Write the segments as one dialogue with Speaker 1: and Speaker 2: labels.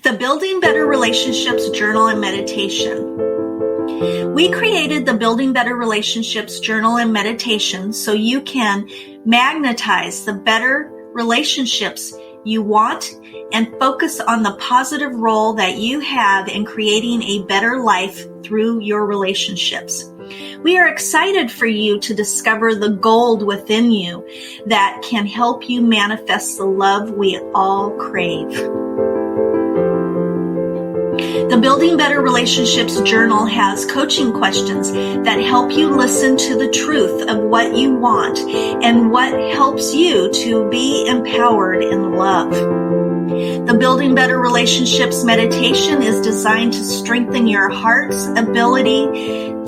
Speaker 1: The Building Better Relationships Journal and Meditation. We created the Building Better Relationships Journal and Meditation so you can magnetize the better relationships you want and focus on the positive role that you have in creating a better life through your relationships. We are excited for you to discover the gold within you that can help you manifest the love we all crave. The Building Better Relationships Journal has coaching questions that help you listen to the truth of what you want and what helps you to be empowered in love. The Building Better Relationships meditation is designed to strengthen your heart's ability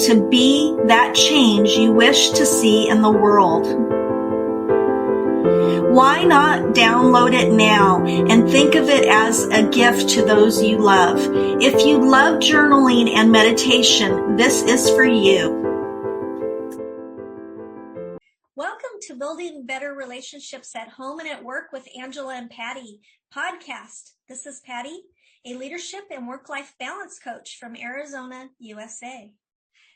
Speaker 1: to be that change you wish to see in the world. Why not download it now and think of it as a gift to those you love? If you love journaling and meditation, this is for you. Welcome to Building Better Relationships at Home and at Work with Angela and Patty podcast. This is Patty, a leadership and work-life balance coach from Arizona, USA.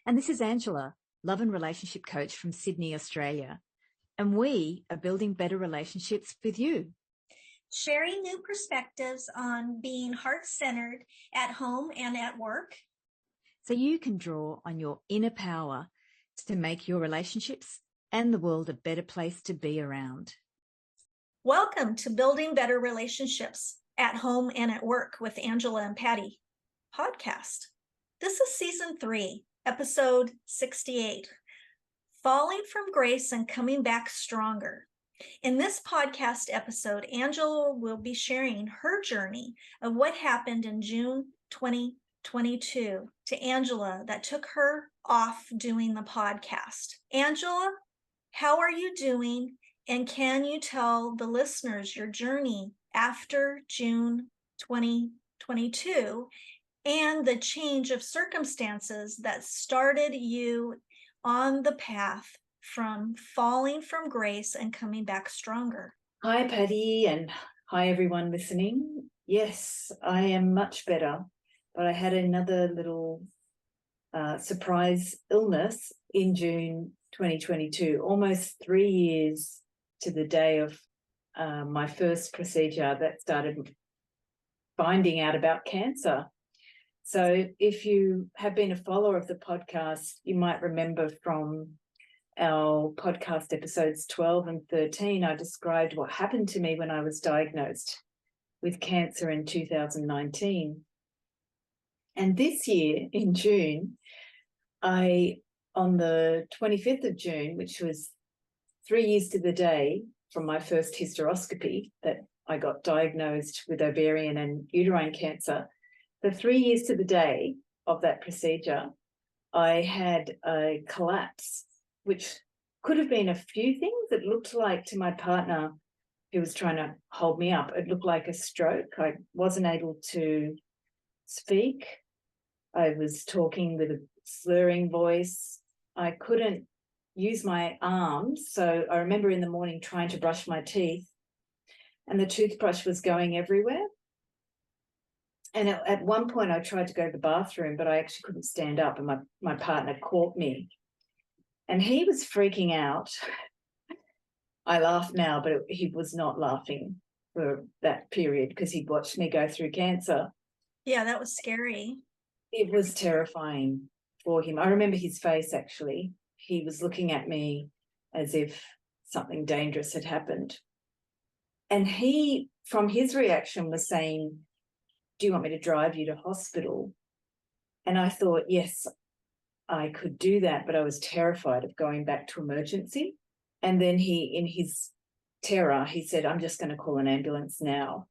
Speaker 2: And this is Angela, love and relationship coach from Sydney, Australia. And we are building better relationships with you.
Speaker 1: Sharing new perspectives on being heart-centered at home and at work.
Speaker 2: So you can draw on your inner power to make your relationships and the world a better place to be around.
Speaker 1: Welcome to Building Better Relationships at Home and at Work with Angela and Patty podcast. This is season 3, episode 68. Falling from Grace and Coming Back Stronger. In this podcast episode, Angela will be sharing her journey of what happened in June 2022 to Angela that took her off doing the podcast. Angela, how are you doing? And can you tell the listeners your journey after June 2022 and the change of circumstances that started you on the path from falling from grace and coming back stronger?
Speaker 3: Hi, Patty, and hi, everyone listening. Yes, I am much better, but I had another little surprise illness in June 2022, almost 3 years to the day of my first procedure that started finding out about cancer. So if you have been a follower of the podcast, you might remember from our podcast episodes 12 and 13, I described what happened to me when I was diagnosed with cancer in 2019. And this year in June, on the 25th of June, which was 3 years to the day from my first hysteroscopy that I got diagnosed with ovarian and uterine cancer, the 3 years to the day of that procedure, I had a collapse, which could have been a few things. It looked like, to my partner who was trying to hold me up, it looked like a stroke. I wasn't able to speak. I was talking with a slurring voice. I couldn't use my arms. So I remember in the morning trying to brush my teeth and the toothbrush was going everywhere. And at one point I tried to go to the bathroom, but I actually couldn't stand up, and my partner caught me. And he was freaking out. I laugh now, but he was not laughing for that period because he'd watched me go through cancer.
Speaker 1: Yeah, that was scary.
Speaker 3: It was terrifying for him. I remember his face, actually. He was looking at me as if something dangerous had happened. And he, from his reaction, was saying, "Do you want me to drive you to hospital?" And I thought, yes, I could do that, but I was terrified of going back to emergency. And then he, in his terror, he said, "I'm just going to call an ambulance now,"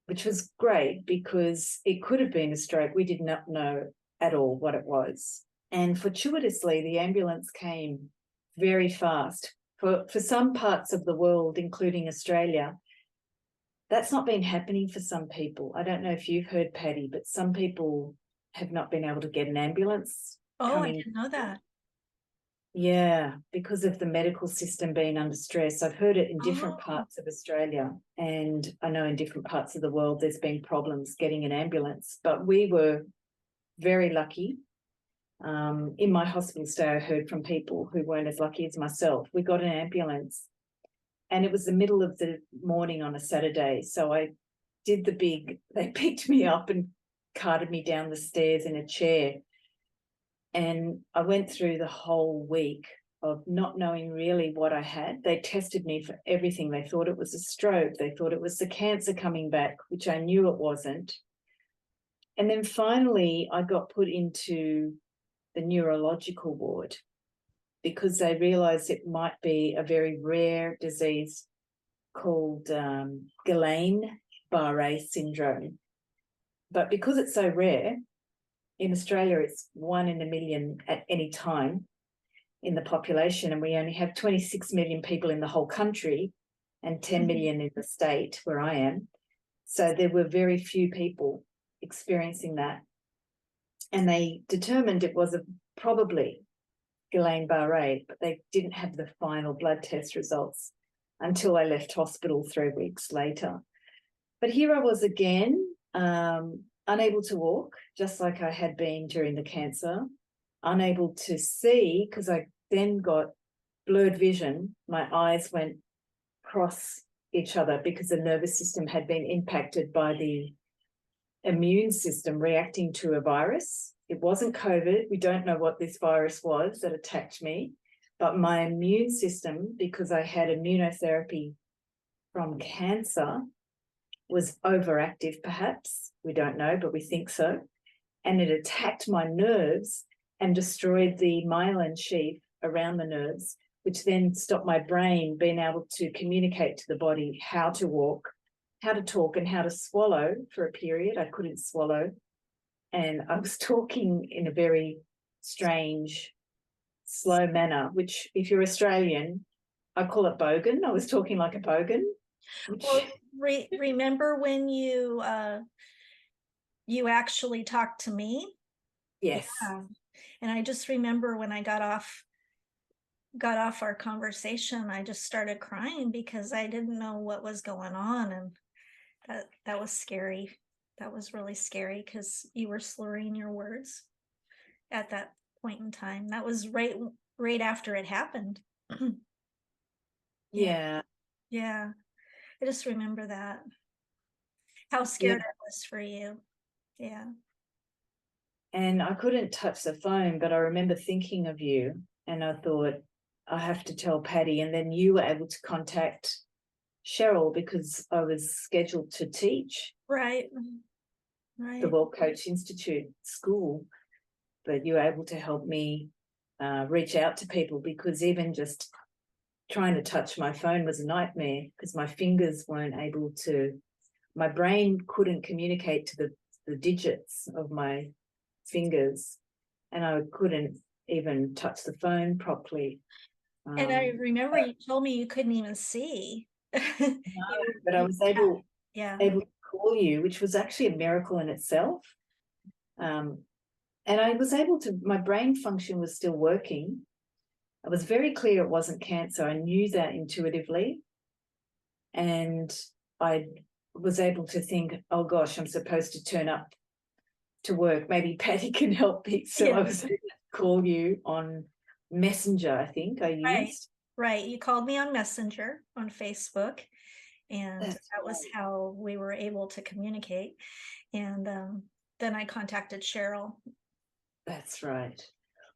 Speaker 3: which was great because it could have been a stroke. We did not know at all what it was. And fortuitously, the ambulance came very fast. For some parts of the world, including Australia, that's not been happening for some people. I don't know if you've heard, Patty, but some people have not been able to get an ambulance.
Speaker 1: Oh, I didn't know that.
Speaker 3: Yeah, because of the medical system being under stress. I've heard it in different
Speaker 1: Oh,
Speaker 3: parts of Australia, and I know in different parts of the world there's been problems getting an ambulance, but we were very lucky. In my hospital stay, I heard from people who weren't as lucky as myself. We got an ambulance, and it was the middle of the morning on a Saturday. So I did they picked me up and carted me down the stairs in a chair. And I went through the whole week of not knowing really what I had. They tested me for everything. They thought it was a stroke. They thought it was the cancer coming back, which I knew it wasn't. And then finally, I got put into the neurological ward because they realized it might be a very rare disease called Guillain-Barré syndrome. But because it's so rare, in Australia, it's 1 in a million at any time in the population, and we only have 26 million people in the whole country and 10 million in the state where I am. So there were very few people experiencing that. And they determined it was probably Guillain-Barré, but they didn't have the final blood test results until I left hospital 3 weeks later. But here I was again, unable to walk, just like I had been during the cancer, unable to see because I then got blurred vision. My eyes went cross each other because the nervous system had been impacted by the immune system reacting to a virus. It wasn't COVID. We don't know what this virus was that attacked me, but my immune system, because I had immunotherapy from cancer, was overactive perhaps. We don't know, but we think so. And it attacked my nerves and destroyed the myelin sheath around the nerves, which then stopped my brain being able to communicate to the body how to walk, how to talk, and how to swallow for a period. I couldn't swallow. And I was talking in a very strange, slow manner, which if you're Australian, I call it bogan. I was talking like a bogan.
Speaker 1: well, remember when you actually talked to me?
Speaker 3: Yes.
Speaker 1: Yeah. And I just remember when I got off our conversation, I just started crying because I didn't know what was going on, and that was scary. That was really scary because you were slurring your words at that point in time. That was right after it happened.
Speaker 3: Yeah.
Speaker 1: Yeah. I just remember that. How scared I was for you. Yeah.
Speaker 3: And I couldn't touch the phone, but I remember thinking of you, and I thought, I have to tell Patty. And then you were able to contact Cheryl because I was scheduled to teach
Speaker 1: Right.
Speaker 3: the World Coach Institute school, but you were able to help me reach out to people, because even just trying to touch my phone was a nightmare because my fingers weren't able to, my brain couldn't communicate to the digits of my fingers, and I couldn't even touch the phone properly.
Speaker 1: And I remember you told me you couldn't even see.
Speaker 3: No, but I was able to call you, which was actually a miracle in itself. And I was able to, my brain function was still working. It was very clear it wasn't cancer. I knew that intuitively. And I was able to think, oh gosh, I'm supposed to turn up to work. Maybe Patty can help me. So I was able to call you on Messenger, I think I used.
Speaker 1: Right. You called me on Messenger on Facebook, and that was how we were able to communicate. And then I contacted Cheryl.
Speaker 3: That's right.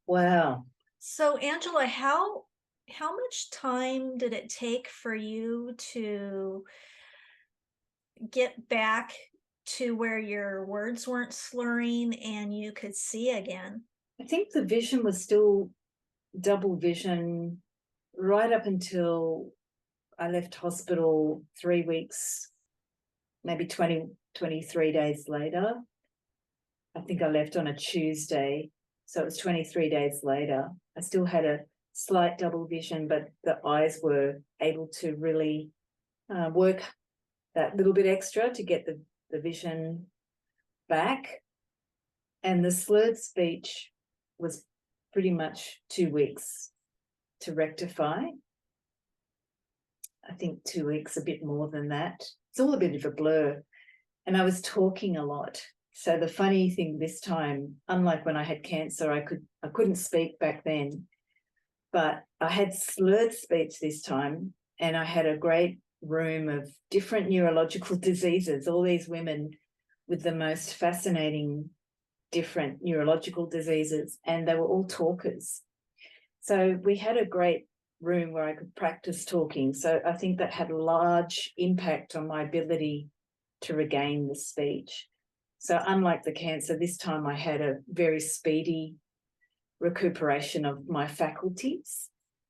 Speaker 3: Wow.
Speaker 1: So Angela, how much time did it take for you to get back to where your words weren't slurring and you could see again?
Speaker 3: I think the vision was still double vision right up until I left hospital 3 weeks, maybe 23 days later. I think I left on a Tuesday, so it was 23 days later. I still had a slight double vision, but the eyes were able to really work that little bit extra to get the vision back. And the slurred speech was pretty much 2 weeks to rectify. I think 2 weeks, a bit more than that. It's all a bit of a blur. And I was talking a lot. So the funny thing this time, unlike when I had cancer, I couldn't speak back then, but I had slurred speech this time, and I had a great room of different neurological diseases, all these women with the most fascinating different neurological diseases, and they were all talkers. So we had a great room where I could practice talking. So I think that had a large impact on my ability to regain the speech. So unlike the cancer, this time I had a very speedy recuperation of my faculties.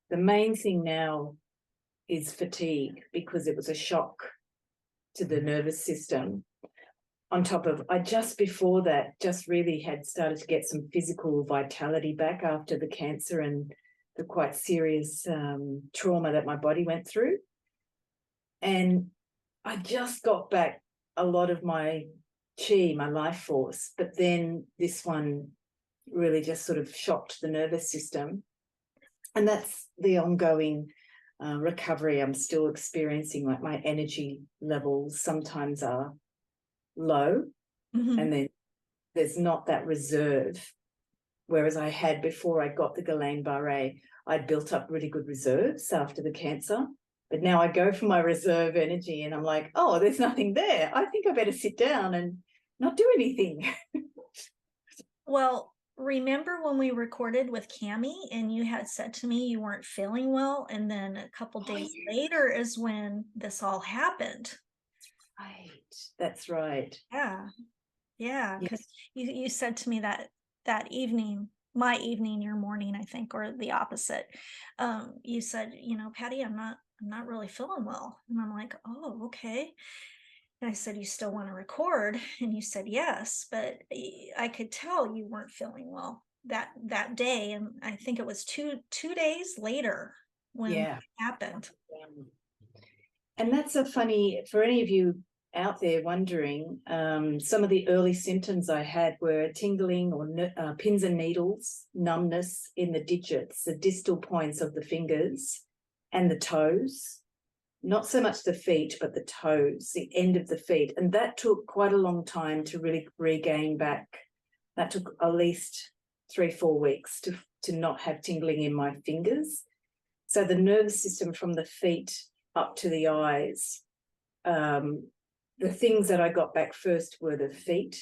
Speaker 3: The main thing now is fatigue, because it was a shock to the nervous system. On top of, I just before that just really had started to get some physical vitality back after the cancer and the quite serious trauma that my body went through. And I just got back a lot of my chi, my life force, but then this one really just sort of shocked the nervous system. And that's the ongoing recovery I'm still experiencing. Like my energy levels sometimes are low, and then there's not that reserve, whereas I had before I got the Guillain-Barré. I'd built up really good reserves after the cancer, but now I go for my reserve energy and I'm like, oh, there's nothing there. I think I better sit down and not do anything.
Speaker 1: Well, remember when we recorded with Cami and you had said to me you weren't feeling well, and then a couple days later is when this all happened.
Speaker 3: Right, that's right.
Speaker 1: Yeah, because you said to me that evening, my evening, your morning, I think, or the opposite. You said, Patty, I'm not really feeling well, and I'm like, oh, okay. And I said, you still want to record? And you said yes, but I could tell you weren't feeling well that day, and I think it was two days later when it happened.
Speaker 3: And that's a funny, for any of you out there wondering, some of the early symptoms I had were tingling or pins and needles, numbness in the digits, the distal points of the fingers and the toes. Not so much the feet, but the toes, the end of the feet. And that took quite a long time to really regain back. That took at least 3-4 weeks to not have tingling in my fingers. So the nervous system from the feet up to the eyes, the things that I got back first were the feet,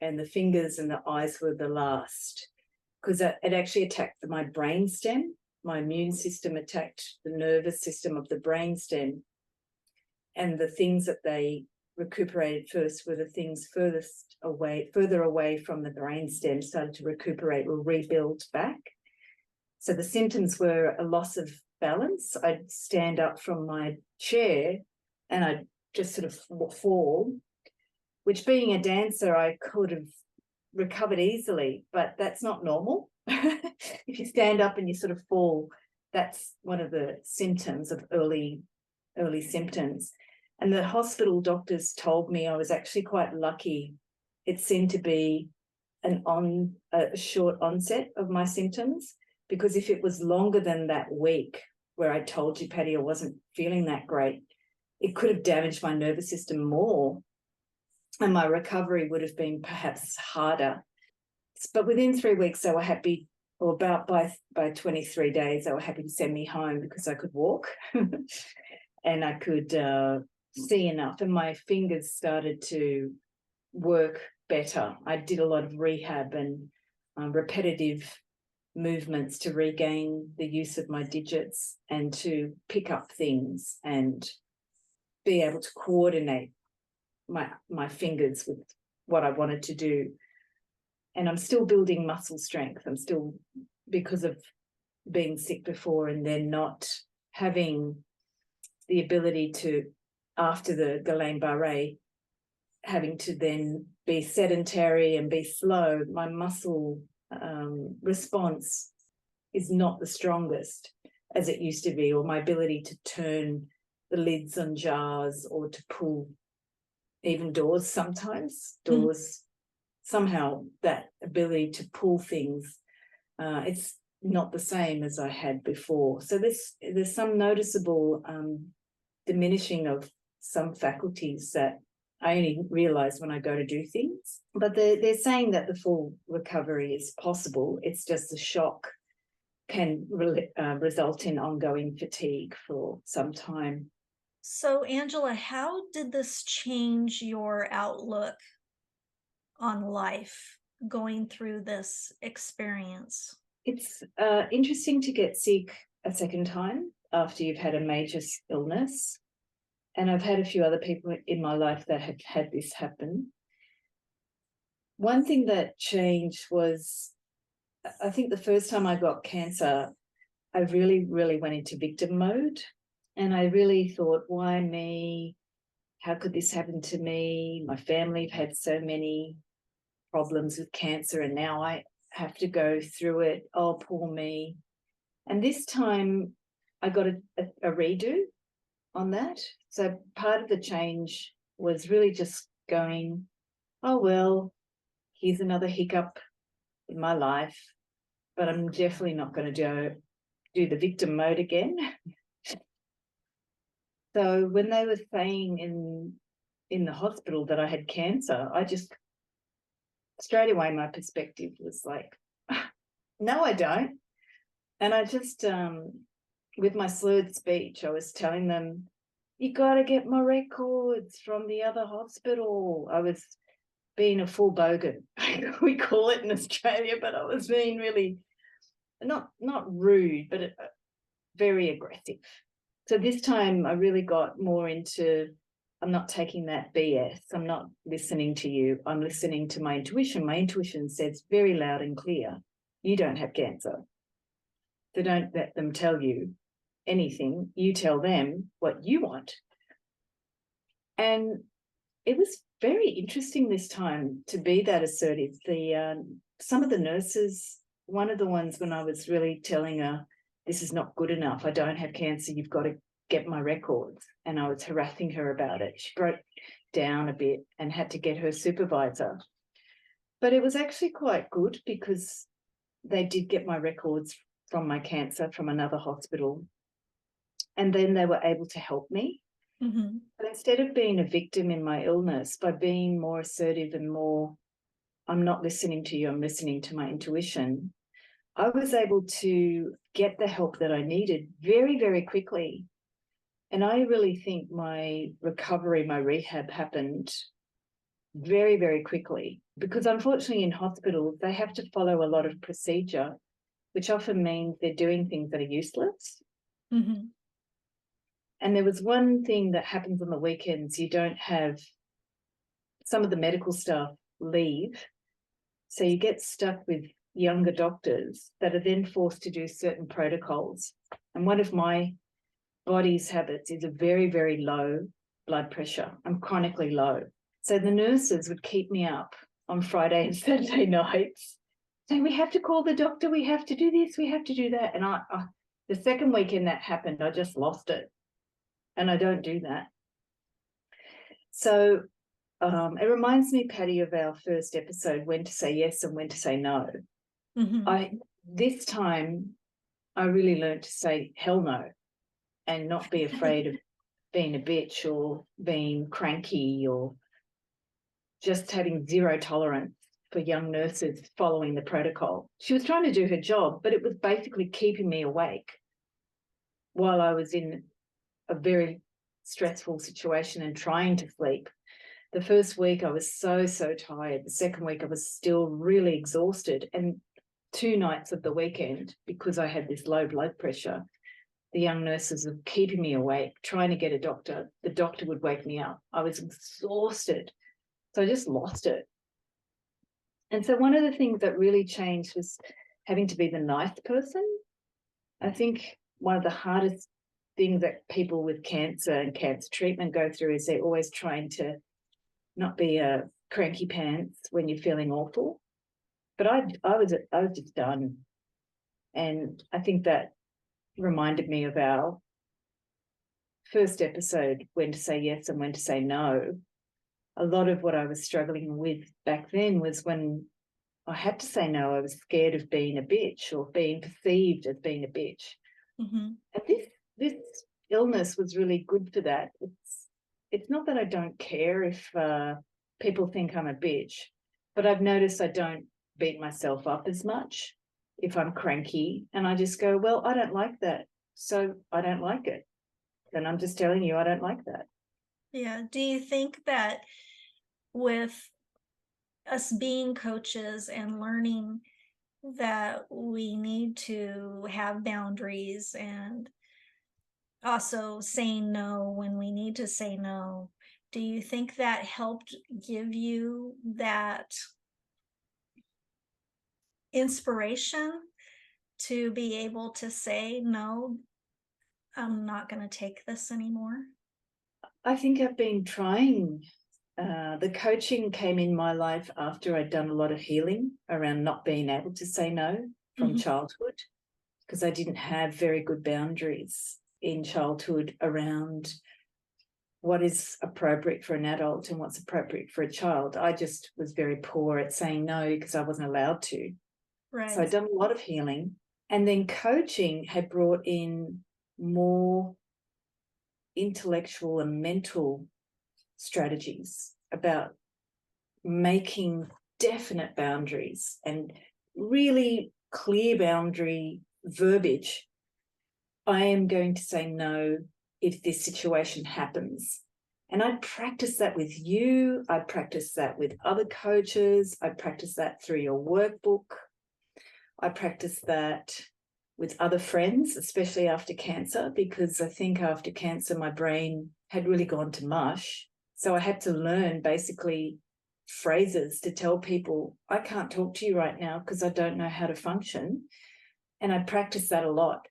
Speaker 3: and the fingers and the eyes were the last, because it actually attacked my brainstem. My immune system attacked the nervous system of the brainstem, and the things that they recuperated first were the things further away from the brainstem started to recuperate or rebuild back. So the symptoms were a loss of balance. I'd stand up from my chair and I'd just sort of fall, which, being a dancer, I could have recovered easily, but that's not normal. If you stand up and you sort of fall, that's one of the symptoms of early symptoms. And the hospital doctors told me I was actually quite lucky. It seemed to be a short onset of my symptoms, because if it was longer than that week where I told you, Patty, I wasn't feeling that great, it could have damaged my nervous system more, and my recovery would have been perhaps harder. But within 3 weeks, they were happy, or about by 23 days, they were happy to send me home because I could walk and I could see enough, and my fingers started to work better. I did a lot of rehab and repetitive movements to regain the use of my digits and to pick up things and be able to coordinate my fingers with what I wanted to do. And I'm still building muscle strength. I'm still, because of being sick before and then not having the ability to, after the Guillain-Barré, having to then be sedentary and be slow, my muscle response is not the strongest as it used to be, or my ability to turn the lids on jars or to pull even doors sometimes, somehow that ability to pull things, it's not the same as I had before. So there's some noticeable diminishing of some faculties that I only realize when I go to do things. But they're saying that the full recovery is possible. It's just the shock can result in ongoing fatigue for some time.
Speaker 1: So, Angela, how did this change your outlook on life going through this experience?
Speaker 3: It's interesting to get sick a second time after you've had a major illness. And I've had a few other people in my life that have had this happen. One thing that changed was, I think the first time I got cancer, I really, really went into victim mode. And I really thought, why me? How could this happen to me? My family have had so many problems with cancer, and now I have to go through it. Oh, poor me. And this time I got a redo on that. So part of the change was really just going, oh, well, here's another hiccup in my life, but I'm definitely not going to do the victim mode again. So when they were saying in the hospital that I had cancer, I just straight away my perspective was like, no, I don't. And I just, with my slurred speech, I was telling them, you got to get my records from the other hospital. I was being a full bogan, we call it in Australia, but I was being really not rude, but very aggressive. So this time I really got more into, I'm not taking that BS. I'm not listening to you. I'm listening to my intuition. My intuition says very loud and clear, you don't have cancer. So don't let them tell you anything. You tell them what you want. And it was very interesting this time to be that assertive. Some of the nurses, one of the ones when I was really telling her, this is not good enough, I don't have cancer, you've got to get my records, and I was harassing her about it. She broke down a bit and had to get her supervisor. But it was actually quite good because they did get my records from my cancer from another hospital, and then they were able to help me.
Speaker 1: Mm-hmm.
Speaker 3: But instead of being a victim in my illness, by being more assertive and more, I'm not listening to you, I'm listening to my intuition, I was able to get the help that I needed very, very quickly. And I really think my recovery, my rehab happened very, very quickly, because unfortunately in hospitals, they have to follow a lot of procedure, which often means they're doing things that are useless.
Speaker 1: Mm-hmm.
Speaker 3: And there was one thing that happens on the weekends, you don't have some of the medical staff leave. So you get stuck with younger doctors that are then forced to do certain protocols. And one of my body's habits is a very, very low blood pressure. I'm chronically low. So the nurses would keep me up on Friday and Saturday nights saying, we have to call the doctor, we have to do this, we have to do that. And I the second weekend that happened, I just lost it. And I don't do that. So it reminds me, Patty, of our first episode, when to say yes and when to say no.
Speaker 1: Mm-hmm.
Speaker 3: This time I really learned to say hell no and not be afraid of being a bitch or being cranky or just having zero tolerance for young nurses following the protocol. She was trying to do her job, but it was basically keeping me awake while I was in a very stressful situation and trying to sleep. The first week I was so tired. The second week I was still really exhausted. And 2 nights of the weekend, because I had this low blood pressure, the young nurses were keeping me awake, trying to get a doctor. The doctor would wake me up. I was exhausted. So I just lost it. And so one of the things that really changed was having to be the nice person. I think one of the hardest things that people with cancer and cancer treatment go through is they're always trying to not be a cranky pants when you're feeling awful. But I was just done. And I think that reminded me of our first episode, when to say yes and when to say no. A lot of what I was struggling with back then was when I had to say no. I was scared of being a bitch or being perceived as being a bitch.
Speaker 1: Mhm.
Speaker 3: And this illness was really good for that. It's not that I don't care if people think I'm a bitch, but I've noticed I don't beat myself up as much if I'm cranky, and I just go, well, I don't like that, so I don't like it. Then I'm just telling you I don't like that.
Speaker 1: Yeah. Do you think that with us being coaches and learning that we need to have boundaries and also saying no when we need to say no, do you think that helped give you that inspiration to be able to say, no, I'm not going to take this anymore?
Speaker 3: I think I've been trying. The coaching came in my life after I'd done a lot of healing around not being able to say no from childhood, because I didn't have very good boundaries in childhood around what is appropriate for an adult and what's appropriate for a child. I just was very poor at saying no because I wasn't allowed to.
Speaker 1: Right.
Speaker 3: So I'd done a lot of healing, and then coaching had brought in more intellectual and mental strategies about making definite boundaries and really clear boundary verbiage. I am going to say no if this situation happens. And I practice that with you. I practice that with other coaches. I practice that through your workbook. I practice that with other friends, especially after cancer, because I think after cancer, my brain had really gone to mush. So I had to learn basically phrases to tell people, I can't talk to you right now because I don't know how to function. And I practiced that a lot.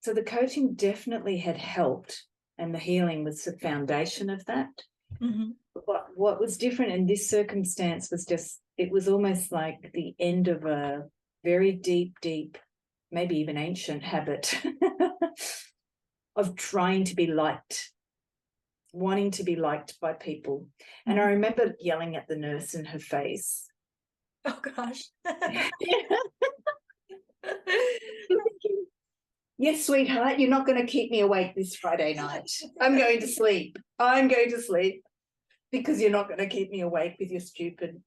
Speaker 3: So the coaching definitely had helped, and the healing was the foundation of that. But what was different in this circumstance was just, it was almost like the end of a very deep, maybe even ancient habit of trying to be liked, wanting to be liked by people. And I remember yelling at the nurse in her face.
Speaker 1: Oh, gosh.
Speaker 3: Yes, sweetheart, you're not going to keep me awake this Friday night. I'm going to sleep. I'm going to sleep because you're not going to keep me awake with your stupid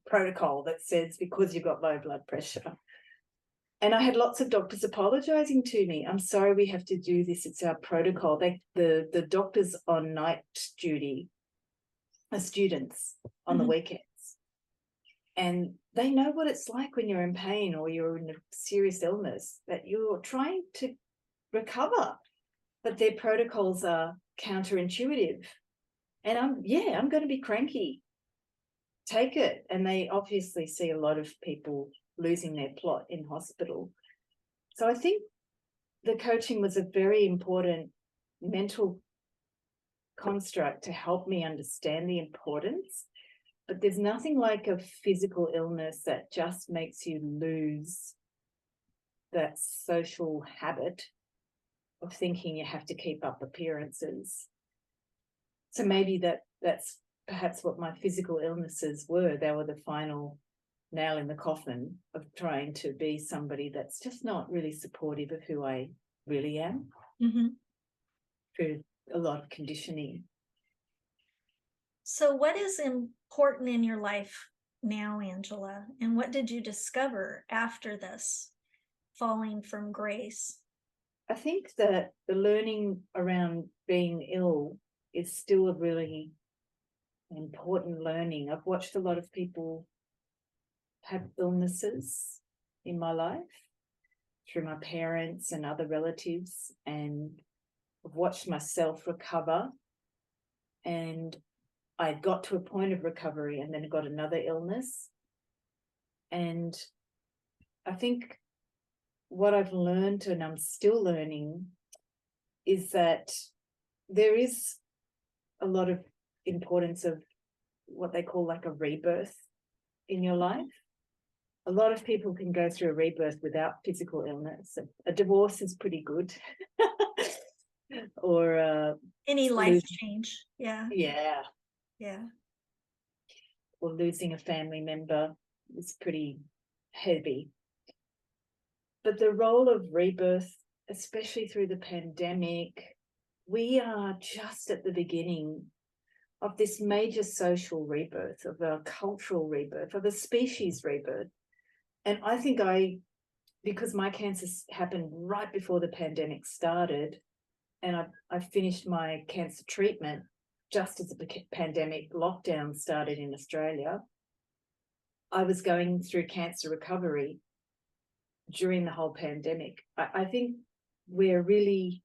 Speaker 3: protocol that says because you've got low blood pressure. And I had lots of doctors apologizing to me. I'm sorry we have to do this. It's our protocol. The doctors on night duty are students on the weekends. And they know what it's like when you're in pain or you're in a serious illness, that you're trying to recover, but their protocols are counterintuitive. And I'm going to be cranky. Take it. And they obviously see a lot of people losing their plot in hospital. So I think the coaching was a very important mental construct to help me understand the importance. But there's nothing like a physical illness that just makes you lose that social habit of thinking you have to keep up appearances. So maybe that's perhaps what my physical illnesses were. They were the final nail in the coffin of trying to be somebody that's just not really supportive of who I really am through a lot of conditioning.
Speaker 1: So what is important in your life now, Angela? And what did you discover after this falling from grace?
Speaker 3: I think that the learning around being ill is still a really important learning. I've watched a lot of people have illnesses in my life through my parents and other relatives, and I've watched myself recover. And I got to a point of recovery and then got another illness. And I think what I've learned, and I'm still learning, is that there is a lot of importance of what they call like a rebirth in your life. A lot of people can go through a rebirth without physical illness. A divorce is pretty good. Or
Speaker 1: any life change.
Speaker 3: Yeah.
Speaker 1: Yeah.
Speaker 3: Or losing a family member. is pretty heavy. But the role of rebirth, especially through the pandemic, we are just at the beginning of this major social rebirth, of our cultural rebirth, of a species rebirth. And I think because my cancer happened right before the pandemic started, and I finished my cancer treatment just as the pandemic lockdown started in Australia, I was going through cancer recovery during the whole pandemic. I think we're really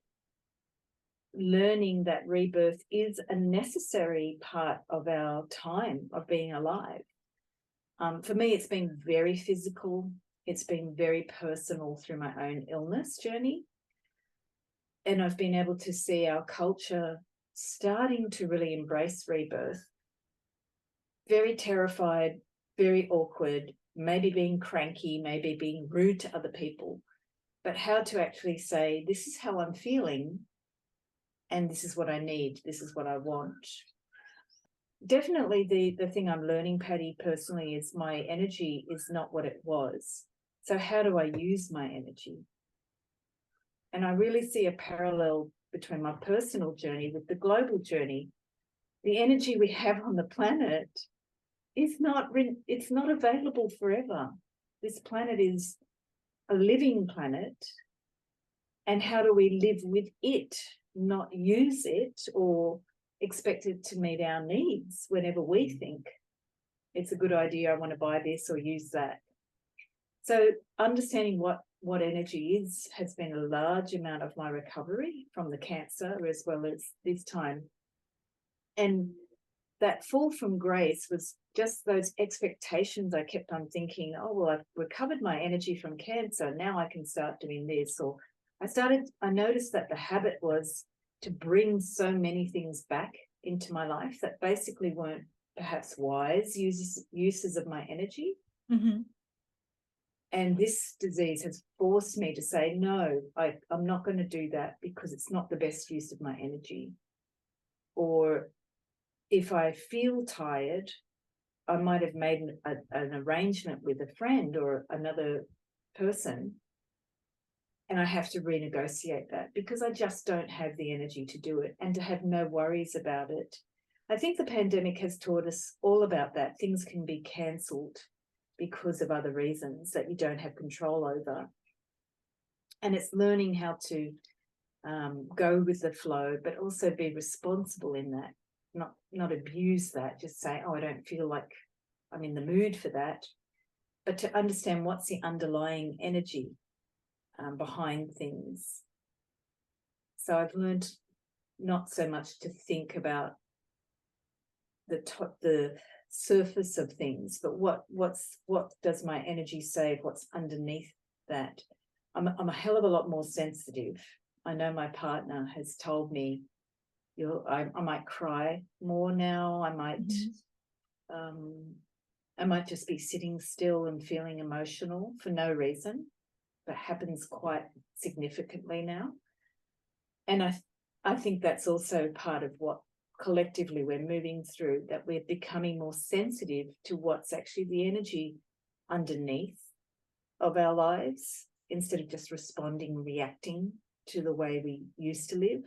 Speaker 3: learning that rebirth is a necessary part of our time of being alive. For me, it's been very physical. It's been very personal through my own illness journey. And I've been able to see our culture starting to really embrace rebirth. Very terrified, very awkward, maybe being cranky, maybe being rude to other people, but how to actually say, this is how I'm feeling, and this is what I need, this is what I want. Definitely the thing I'm learning, Patty, personally, is my energy is not what it was. So how do I use my energy? And I really see a parallel between my personal journey with the global journey. The energy we have on the planet is it's not available forever. This planet is a living planet. And how do we live with it, not use it or expect it to meet our needs whenever we think it's a good idea, I want to buy this or use that. So understanding what energy is has been a large amount of my recovery from the cancer as well as this time. And that fall from grace was just those expectations. I kept on thinking, oh, well, I've recovered my energy from cancer. Now I can start doing this. Or I noticed that the habit was to bring so many things back into my life that basically weren't perhaps wise uses of my energy.
Speaker 1: Mm-hmm.
Speaker 3: And this disease has forced me to say, no, I'm not going to do that because it's not the best use of my energy. Or if I feel tired, I might have made an arrangement with a friend or another person, and I have to renegotiate that because I just don't have the energy to do it and to have no worries about it. I think the pandemic has taught us all about that. Things can be cancelled because of other reasons that you don't have control over. And it's learning how to go with the flow, but also be responsible in that, not abuse that, just say, oh, I don't feel like I'm in the mood for that, but to understand what's the underlying energy behind things. So I've learned not so much to think about the surface of things, but what does my energy say? What's underneath that? I'm a hell of a lot more sensitive. I know my partner has told me, I might cry more now. I might just be sitting still and feeling emotional for no reason. That happens quite significantly now. And I think that's also part of what collectively we're moving through, that we're becoming more sensitive to what's actually the energy underneath of our lives, instead of just responding, reacting to the way we used to live.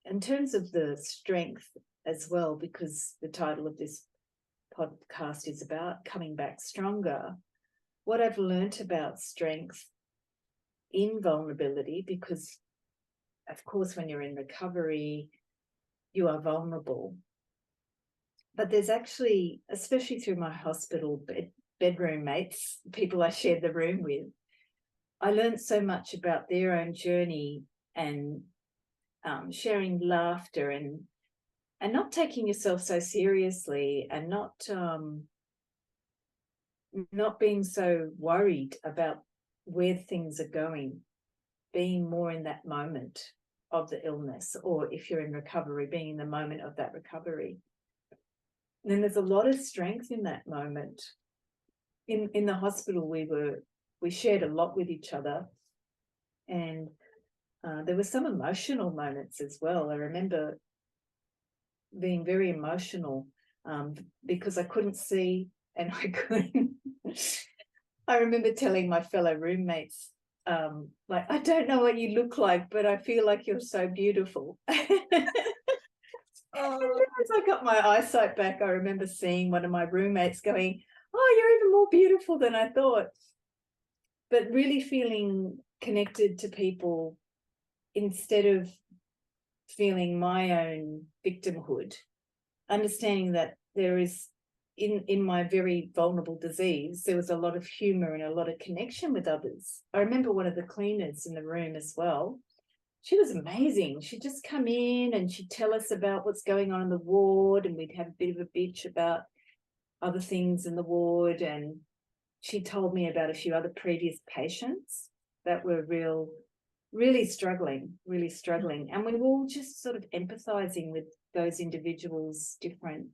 Speaker 3: In terms of the strength as well, because the title of this podcast is about coming back stronger, what I've learnt about strength in vulnerability, because of course when you're in recovery you are vulnerable, but there's actually, especially through my hospital bedroom mates, people I shared the room with, I learned so much about their own journey and sharing laughter and not taking yourself so seriously, and not being so worried about where things are going, being more in that moment of the illness, or if you're in recovery, being in the moment of that recovery. And then there's a lot of strength in that moment. In the hospital, we shared a lot with each other, and there were some emotional moments as well. I remember being very emotional because I couldn't see and I couldn't. I remember telling my fellow roommates, like, I don't know what you look like, but I feel like you're so beautiful. And
Speaker 1: Oh,
Speaker 3: then as I got my eyesight back, I remember seeing one of my roommates going, "Oh, you're even more beautiful than I thought." But really feeling connected to people instead of feeling my own victimhood, understanding that there is in my very vulnerable disease, there was a lot of humor and a lot of connection with others. I remember one of the cleaners in the room as well. She was amazing. She'd just come in and she'd tell us about what's going on in the ward, and we'd have a bit of a bitch about other things in the ward. And she told me about a few other previous patients that were really struggling. And we were all just sort of empathizing with those individuals' different,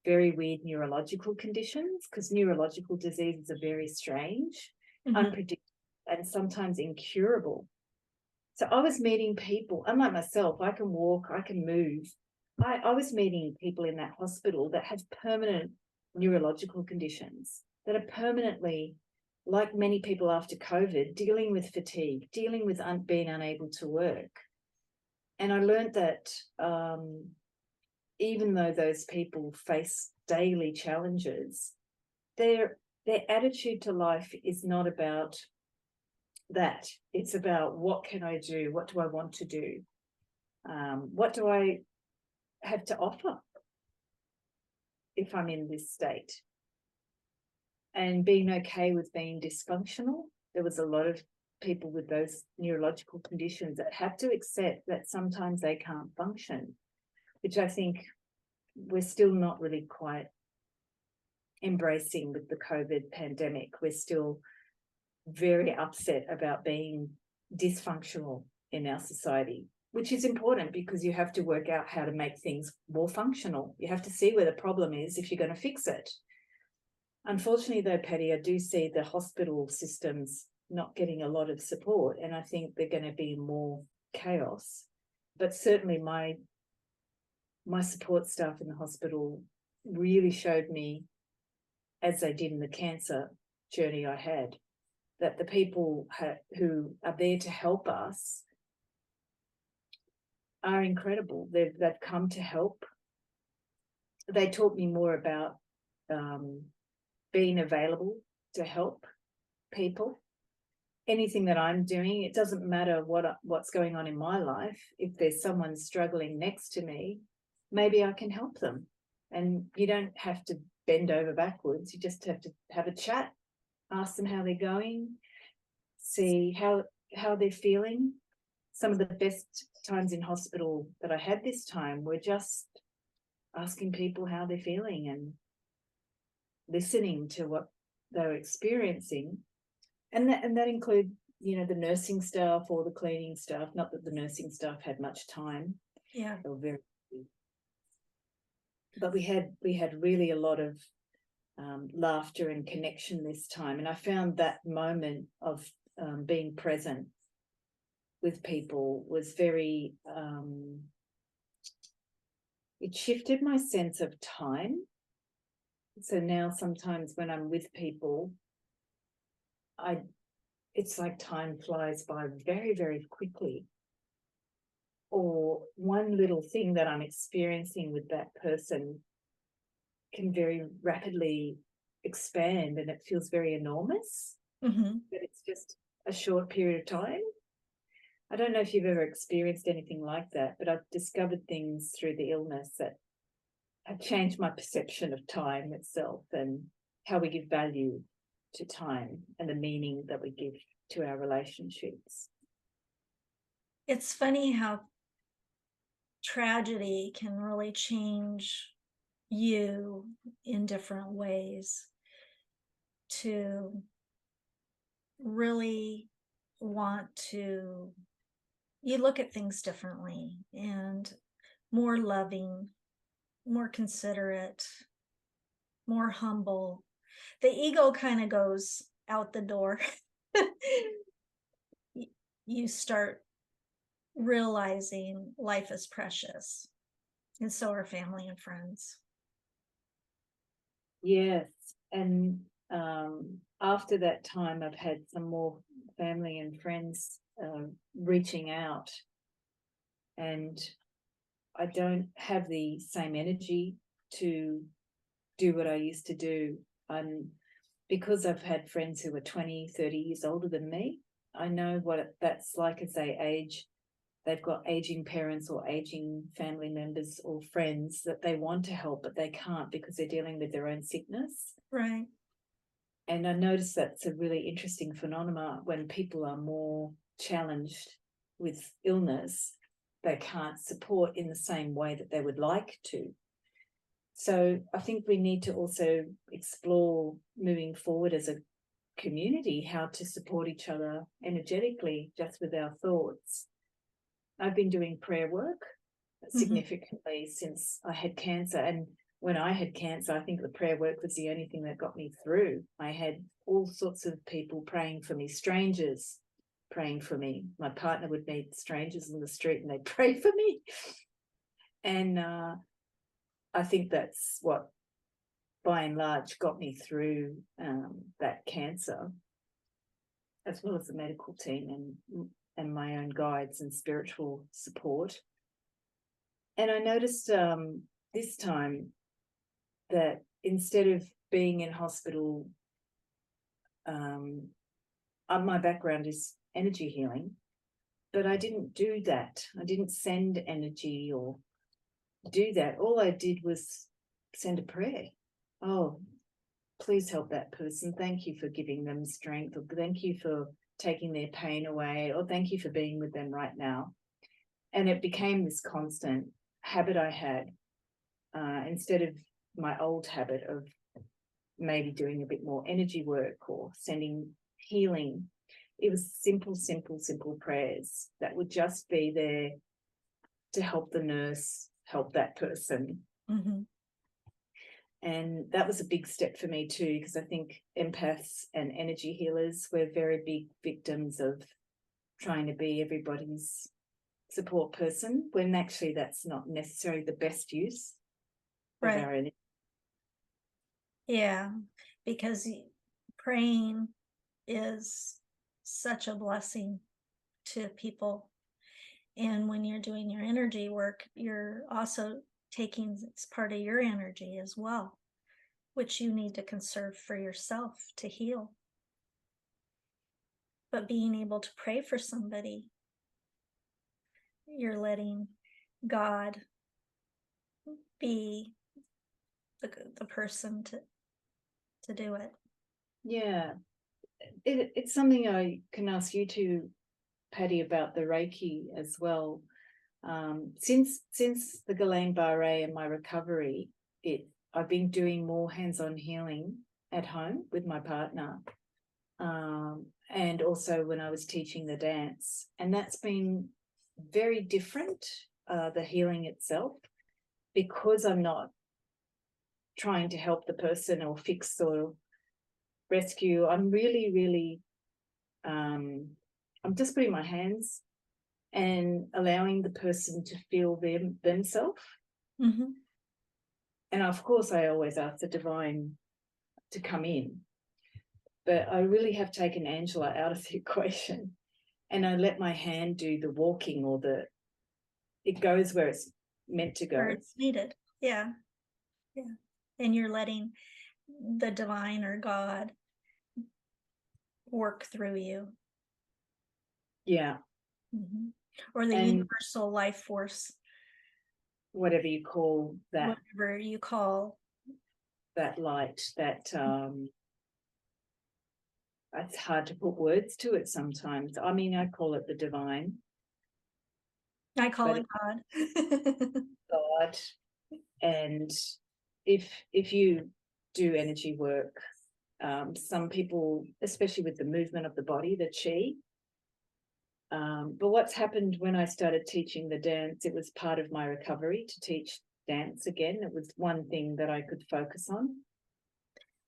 Speaker 3: very weird neurological conditions, because neurological diseases are very strange, unpredictable, and sometimes incurable. So I was meeting people, unlike myself, I can walk, I can move. I was meeting people in that hospital that had permanent neurological conditions, that are permanently, like many people after COVID, dealing with fatigue, dealing with being unable to work. And I learned that even though those people face daily challenges, their attitude to life is not about that. It's about, what can I do? What do I want to do? What do I have to offer if I'm in this state? And being okay with being dysfunctional. There was a lot of people with those neurological conditions that have to accept that sometimes they can't function, which I think we're still not really quite embracing with the COVID pandemic. We're still very upset about being dysfunctional in our society, which is important because you have to work out how to make things more functional. You have to see where the problem is if you're going to fix it. Unfortunately, though, Patty, I do see the hospital systems not getting a lot of support, and I think they're going to be more chaos. But certainly my support staff in the hospital really showed me, as they did in the cancer journey I had, that the people who are there to help us are incredible. They've come to help. They taught me more about being available to help people. Anything that I'm doing, it doesn't matter what's going on in my life. If there's someone struggling next to me, maybe I can help them. And you don't have to bend over backwards. You just have to have a chat, ask them how they're going, see how they're feeling. Some of the best times in hospital that I had this time were just asking people how they're feeling and listening to what they're experiencing. And that include, the nursing staff or the cleaning staff. Not that the nursing staff had much time.
Speaker 1: yeah.
Speaker 3: They were very busy. But we had really a lot of laughter and connection this time. And I found that moment of being present with people was very, it shifted my sense of time. So now sometimes when I'm with people, it's like time flies by very, very quickly. Or one little thing that I'm experiencing with that person can very rapidly expand, and it feels very enormous. But it's just a short period of time. I don't know if you've ever experienced anything like that, but I've discovered things through the illness that have changed my perception of time itself and how we give value to time and the meaning that we give to our relationships.
Speaker 1: It's funny how tragedy can really change you in different ways, to really want to, you look at things differently and more loving, more considerate, more humble. The ego kind of goes out the door. You start realizing life is precious, and so are family and friends.
Speaker 3: Yes, And after that time, I've had some more family and friends reaching out, and I don't have the same energy to do what I used to do. Because I've had friends who are 20, 30 years older than me, I know what that's like as they age. They've got aging parents or aging family members or friends that they want to help, but they can't because they're dealing with their own sickness.
Speaker 1: Right.
Speaker 3: And I noticed that's a really interesting phenomenon when people are more challenged with illness, they can't support in the same way that they would like to. So I think we need to also explore moving forward as a community how to support each other energetically just with our thoughts. I've been doing prayer work significantly since I had cancer. And when I had cancer, I think the prayer work was the only thing that got me through. I had all sorts of people praying for me, strangers praying for me. My partner would meet strangers in the street and they'd pray for me. And I think that's what, by and large, got me through that cancer, as well as the medical team and my own guides and spiritual support. And I noticed this time that instead of being in hospital, my background is energy healing, but I didn't do that. I didn't send energy or do that. All I did was send a prayer. Oh, please help that person. Thank you for giving them strength, or thank you for taking their pain away, or thank you for being with them right now. And it became this constant habit I had, instead of my old habit of maybe doing a bit more energy work or sending healing. It was simple prayers that would just be there to help the nurse, help that person.
Speaker 1: Mm-hmm.
Speaker 3: And that was a big step for me too, because I think empaths and energy healers, we're very big victims of trying to be everybody's support person, when actually that's not necessarily the best use of our energy.
Speaker 1: Yeah, because praying is such a blessing to people. And when you're doing your energy work, you're also taking, it's part of your energy as well, which you need to conserve for yourself to heal. But being able to pray for somebody, you're letting God be the person to do it.
Speaker 3: Yeah, it's something I can ask you to, Patty, about the Reiki as well. Since the Guillain-Barré and my recovery, I've been doing more hands-on healing at home with my partner, and also when I was teaching the dance, and that's been very different, the healing itself, because I'm not trying to help the person or fix or rescue. I'm really I'm just putting my hands and allowing the person to feel themselves.
Speaker 1: Mm-hmm.
Speaker 3: And of course, I always ask the divine to come in, but I really have taken Angela out of the equation, and I let my hand do the walking, or it goes where it's meant to go.
Speaker 1: Where it's needed. Yeah. And you're letting the divine or God work through you.
Speaker 3: Yeah.
Speaker 1: Mm-hmm. Or the universal life force,
Speaker 3: whatever you call that,
Speaker 1: whatever you call
Speaker 3: that light, that it's hard to put words to it sometimes. I mean, I call it the divine.
Speaker 1: I call it God.
Speaker 3: God. And if you do energy work, some people, especially with the movement of the body, the chi. But what's happened when I started teaching the dance, it was part of my recovery to teach dance again. It was one thing that I could focus on.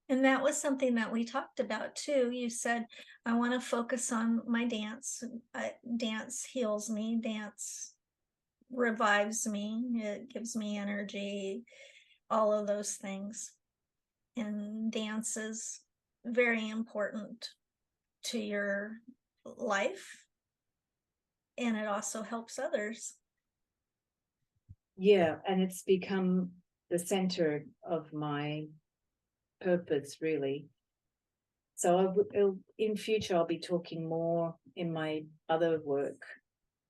Speaker 1: And that was something that we talked about too. You said, I want to focus on my dance. Dance heals me. Dance revives me. It gives me energy, all of those things. and dance is very important to your life, and it also helps others.
Speaker 3: Yeah, and it's become the center of my purpose, really. So in future, I'll be talking more in my other work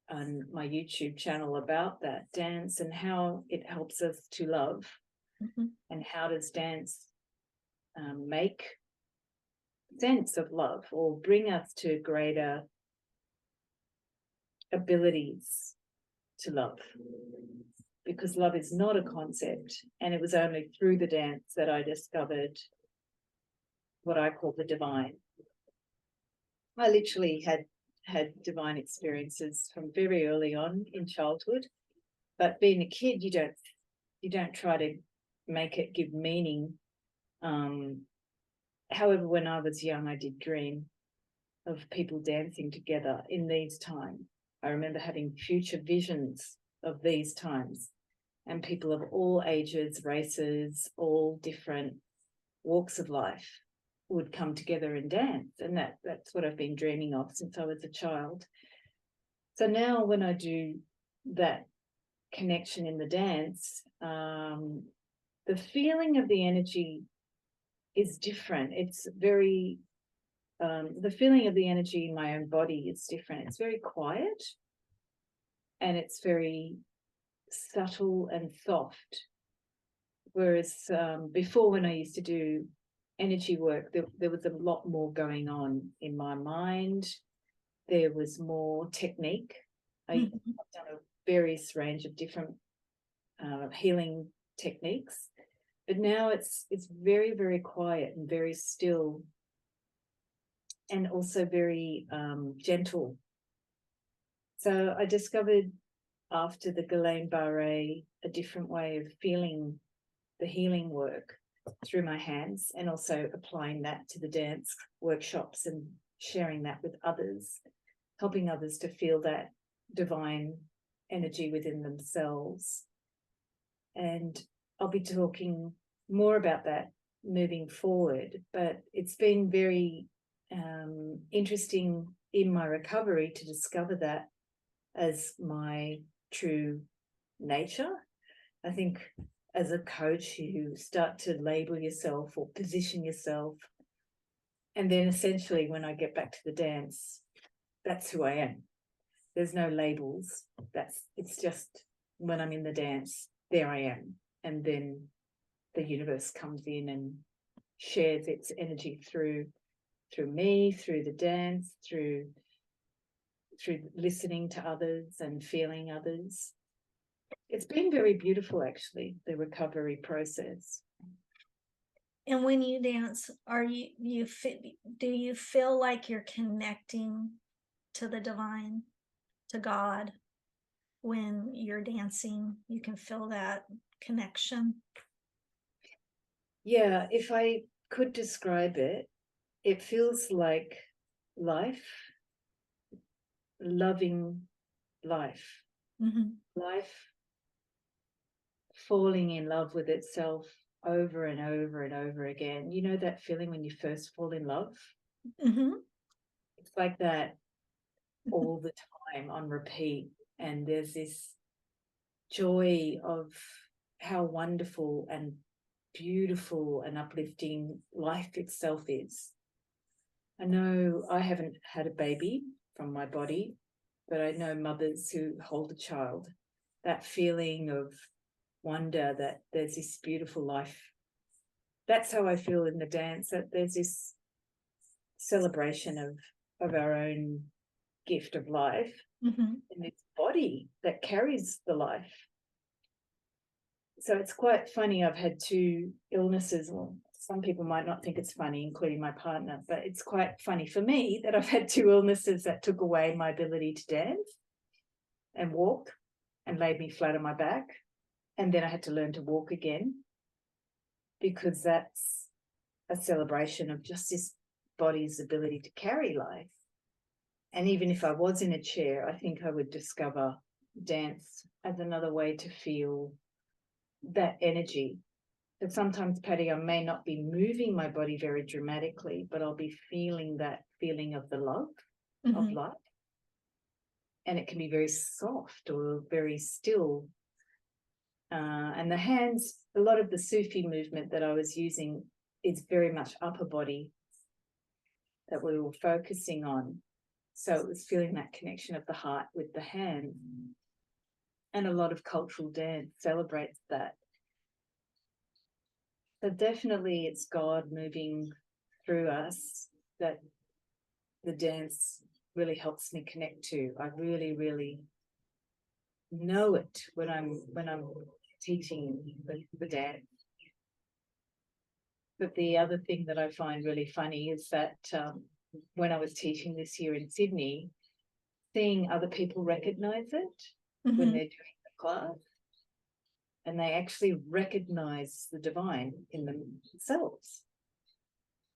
Speaker 3: on my YouTube channel about that dance and how it helps us to love, and how does dance make sense of love or bring us to greater abilities to love, because love is not a concept, and it was only through the dance that I discovered what I call the divine. I literally had divine experiences from very early on in childhood, but being a kid, you don't try to make it give meaning. However, when I was young, I did dream of people dancing together in these times. I remember having future visions of these times, and people of all ages, races, all different walks of life would come together and dance. And that's what I've been dreaming of since I was a child. So now when I do that connection in the dance, the feeling of the energy is different. It's very, the feeling of the energy in my own body is different. It's very quiet, and it's very subtle and soft. Whereas before, when I used to do energy work, there was a lot more going on in my mind. There was more technique. I've done a various range of different healing techniques, but now it's very, very quiet and very still, and also very gentle. So I discovered after the Guillain-Barré a different way of feeling the healing work through my hands, and also applying that to the dance workshops and sharing that with others, helping others to feel that divine energy within themselves. And I'll be talking more about that moving forward, but it's been very interesting in my recovery to discover that as my true nature. I think as a coach, you start to label yourself or position yourself, and then essentially when I get back to the dance, that's who I am. There's no labels. It's just when I'm in the dance, there I am. And then the universe comes in and shares its energy through me, through the dance, through listening to others and feeling others. It's been very beautiful, actually, the recovery process.
Speaker 1: And when you dance, do you feel like you're connecting to the divine, to God? When you're dancing, you can feel that connection.
Speaker 3: Yeah, if I could describe it, it feels like life, loving life, life falling in love with itself over and over and over again. You know that feeling when you first fall in love? It's like that all the time on repeat. And there's this joy of how wonderful and beautiful and uplifting life itself is. I know I haven't had a baby from my body, but I know mothers who hold a child, that feeling of wonder that there's this beautiful life. That's how I feel in the dance, that there's this celebration of our own gift of life, and this body that carries the life. So it's quite funny. I've had 2 illnesses. Well, some people might not think it's funny, including my partner, but it's quite funny for me that I've had 2 illnesses that took away my ability to dance and walk and laid me flat on my back. And then I had to learn to walk again, because that's a celebration of just this body's ability to carry life. And even if I was in a chair, I think I would discover dance as another way to feel that energy So sometimes, Patty, I may not be moving my body very dramatically, but I'll be feeling that feeling of the love of
Speaker 1: Mhm.
Speaker 3: life. And it can be very soft or very still. And the hands, a lot of the Sufi movement that I was using is very much upper body that we were focusing on. So it was feeling that connection of the heart with the hand. And a lot of cultural dance celebrates that. So definitely it's God moving through us that the dance really helps me connect to. I really, really know it when I'm teaching the dance. But the other thing that I find really funny is that when I was teaching this year in Sydney, seeing other people recognize it when
Speaker 1: Mhm.
Speaker 3: they're doing the class, and they actually recognize the divine in themselves.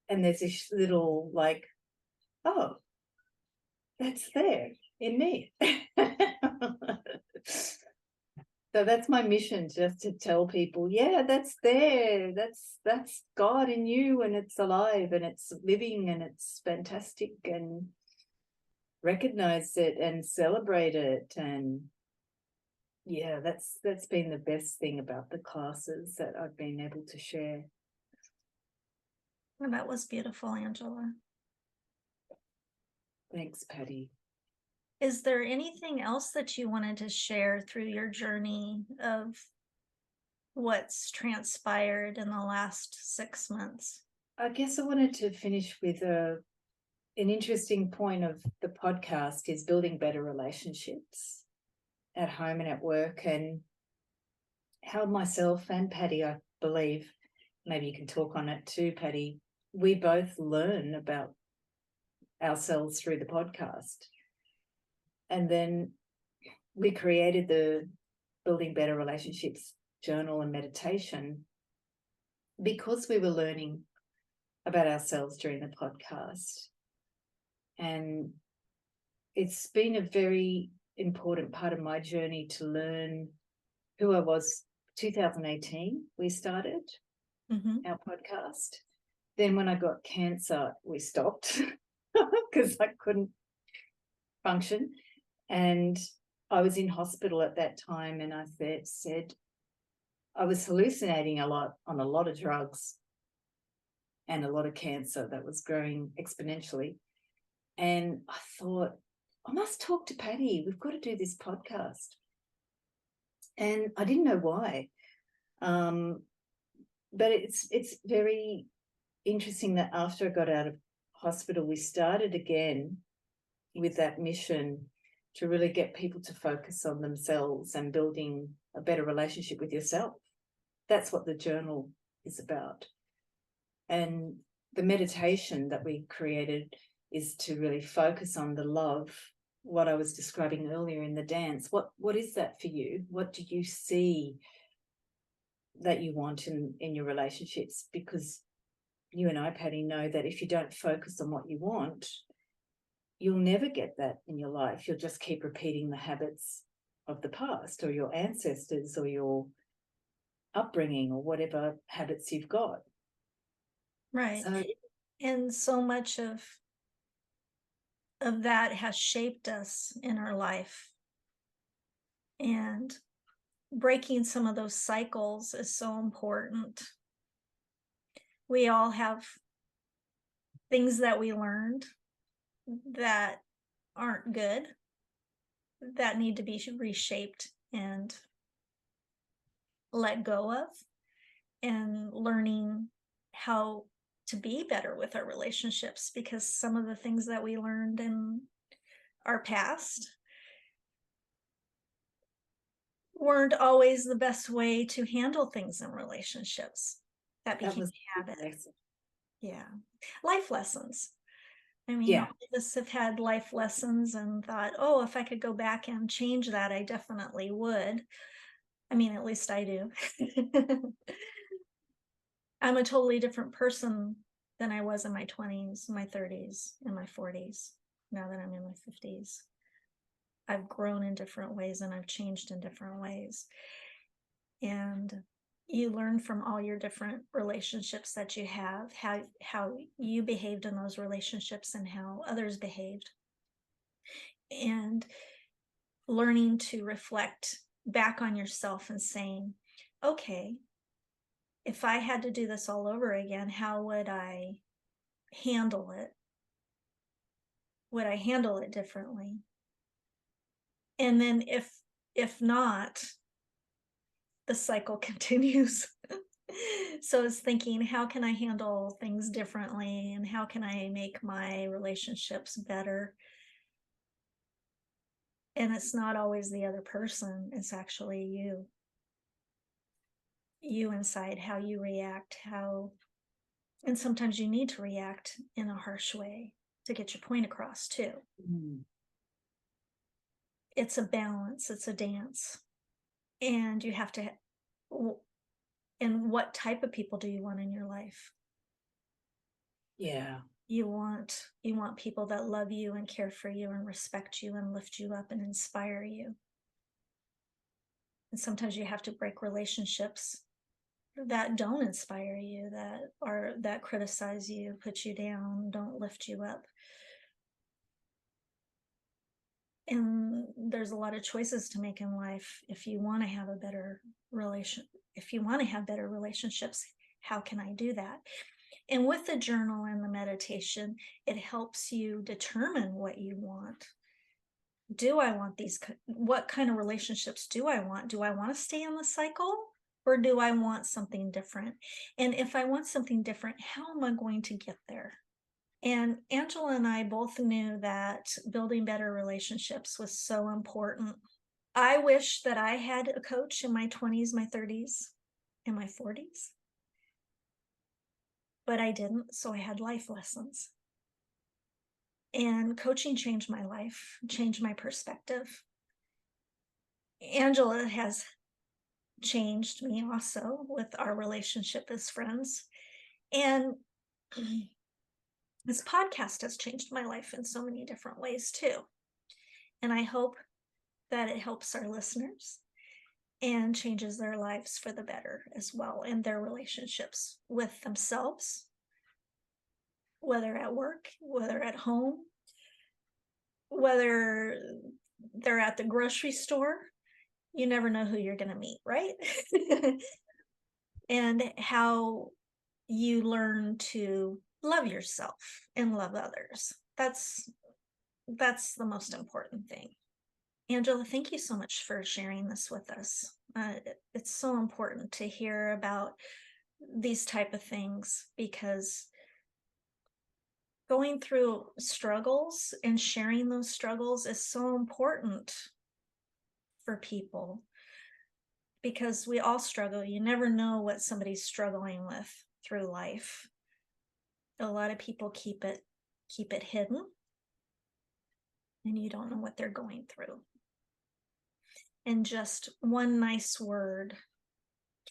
Speaker 3: And there's this little like, oh, that's there in me. So that's my mission, just to tell people, yeah, that's there. That's God in you, and it's alive and it's living and it's fantastic, and recognize it and celebrate it. And yeah, that's been the best thing about the classes that I've been able to share.
Speaker 1: Well, that was beautiful, Angela.
Speaker 3: Thanks, Patty.
Speaker 1: Is there anything else that you wanted to share through your journey of what's transpired in the last 6 months?
Speaker 3: I guess I wanted to finish with an interesting point of the podcast is building better relationships at home and at work, and how myself and Patty, I believe, maybe you can talk on it too, Patty, we both learn about ourselves through the podcast. And then we created the Building Better Relationships journal and meditation because we were learning about ourselves during the podcast. And it's been a very important part of my journey to learn who I was. 2018, we started our podcast. Then when I got cancer, we stopped because I couldn't function. And I was in hospital at that time, and I said I was hallucinating a lot on a lot of drugs and a lot of cancer that was growing exponentially. And I thought, I must talk to Patty. We've got to do this podcast. And I didn't know why. But it's very interesting that after I got out of hospital, we started again with that mission to really get people to focus on themselves and building a better relationship with yourself. That's what the journal is about. And the meditation that we created is to really focus on the love, what I was describing earlier in the dance. What is that for you? What do you see that you want in your relationships? Because you and I, Patty, know that if you don't focus on what you want, you'll never get that in your life. You'll just keep repeating the habits of the past or your ancestors or your upbringing or whatever habits you've got.
Speaker 1: Right.
Speaker 3: So,
Speaker 1: And so much of that has shaped us in our life. And breaking some of those cycles is so important. We all have things that we learned that aren't good, that need to be reshaped and let go of, and learning how to be better with our relationships, because some of the things that we learned in our past weren't always the best way to handle things in relationships. That became a habit. Yeah. Life lessons. I mean, all of us have had life lessons and thought, oh, if I could go back and change that, I definitely would. I mean, at least I do. I'm a totally different person than I was in my 20s, my 30s, and my 40s, now that I'm in my 50s. I've grown in different ways and I've changed in different ways. And, you learn from all your different relationships that you have, how you behaved in those relationships and how others behaved. And learning to reflect back on yourself and saying, okay, if I had to do this all over again, how would I handle it? Would I handle it differently? And then if not, the cycle continues. So it's thinking, how can I handle things differently, and how can I make my relationships better? And it's not always the other person, it's actually you inside, how you react, and sometimes you need to react in a harsh way to get your point across too. It's a balance, it's a dance, and you have to. And what type of people do you want in your life?
Speaker 3: Yeah.
Speaker 1: You want people that love you and care for you and respect you and lift you up and inspire you. And sometimes you have to break relationships that don't inspire you, that criticize you, put you down, don't lift you up. And there's a lot of choices to make in life. If you want to have a better if you want to have better relationships, how can I do that? And with the journal and the meditation, it helps you determine what you want. Do I want what kind of relationships do I want? Do I want to stay in the cycle, or do I want something different? And if I want something different, how am I going to get there? And Angela and I both knew that building better relationships was so important. I wish that I had a coach in my 20s, my 30s, and my 40s, but I didn't. So I had life lessons. And coaching changed my life, changed my perspective. Angela has changed me also with our relationship as friends. And this podcast has changed my life in so many different ways too. And I hope that it helps our listeners and changes their lives for the better as well, in their relationships with themselves, whether at work, whether at home, whether they're at the grocery store. You never know who you're going to meet, right? And how you learn to love yourself and love others. That's the most important thing. Angela, thank you so much for sharing this with us. It's so important to hear about these type of things, because going through struggles and sharing those struggles is so important for people, because we all struggle. You never know what somebody's struggling with through life. A lot of people keep it hidden, and you don't know what they're going through. And just one nice word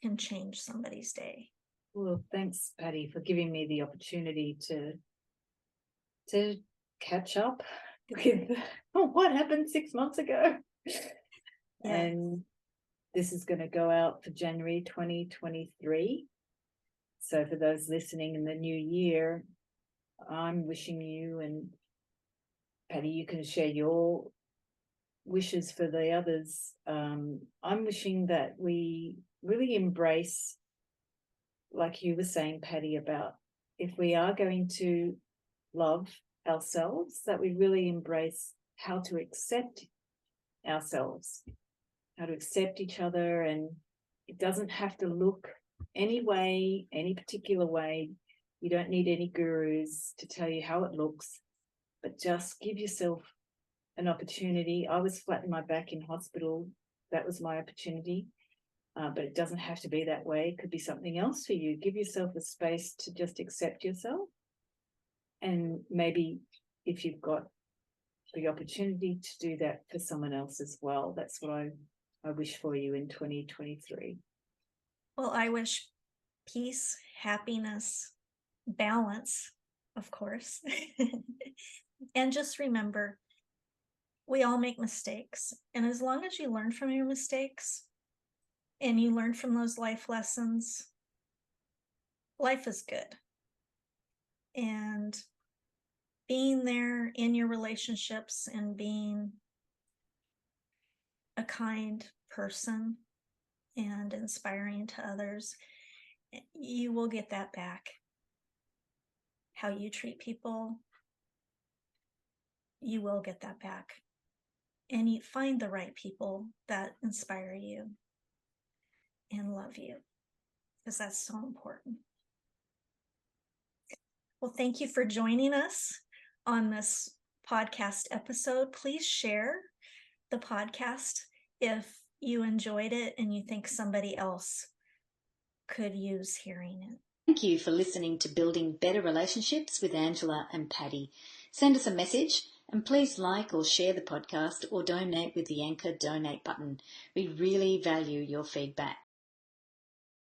Speaker 1: can change somebody's day.
Speaker 3: Well, thanks, Patty, for giving me the opportunity to catch up with what happened 6 months ago. Yeah. And this is going to go out for January 2023. So for those listening in the new year, I'm wishing you, and Patty, you can share your wishes for the others. I'm wishing that we really embrace, like you were saying, Patty, about if we are going to love ourselves, that we really embrace how to accept ourselves, how to accept each other. And it doesn't have to look any way, any particular way. You don't need any gurus to tell you how it looks, but just give yourself an opportunity. I was flat in my back in hospital. That was my opportunity. But it doesn't have to be that way. It could be something else for you. Give yourself a space to just accept yourself. And maybe if you've got the opportunity to do that for someone else as well, that's what I wish for you in 2023.
Speaker 1: Well, I wish peace, happiness, balance, of course. And just remember, we all make mistakes. And as long as you learn from your mistakes, and you learn from those life lessons, life is good. And being there in your relationships and being a kind person and inspiring to others, you will get that back. How you treat people, you will get that back. And you find the right people that inspire you and love you, because that's so important. Well, thank you for joining us on this podcast episode. Please share the podcast if you enjoyed it and you think somebody else could use hearing it.
Speaker 2: Thank you for listening to Building Better Relationships with Angela and Patty. Send us a message and please like or share the podcast or donate with the Anchor donate button. We really value your feedback.